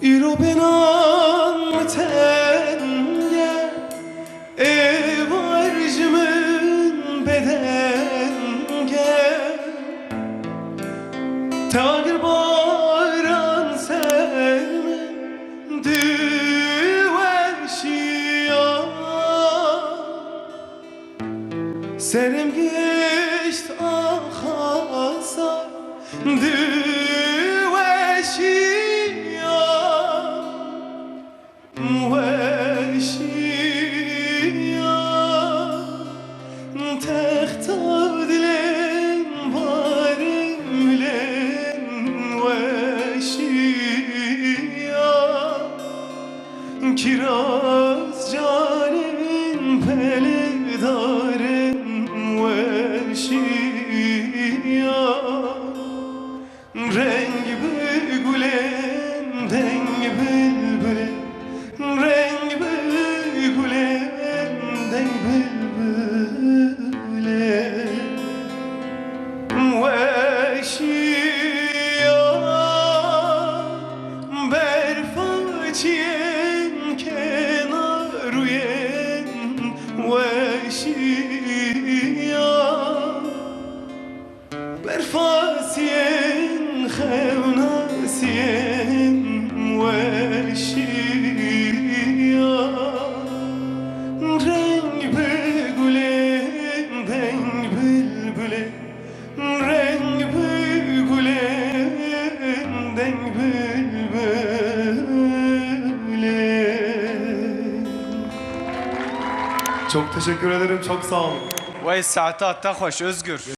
ایرو بنام تنگه varcımın bedenge Tağır baran sevme düveşiya Serim geçt ahasa düveşiya Kiraz canin peledarın veşiya Rengi bülbülen dengi bülbülen Rengi bülbülen dengi bülbülen Veşiya berfaçiye برفاسين خوناسين وشيا رنگ بگلن دنگ بلبلن رنگ بگلن دنگ بلبلن Çok teşekkür ederim, çok sağ olun. Vay saate hatta hoş Özgür.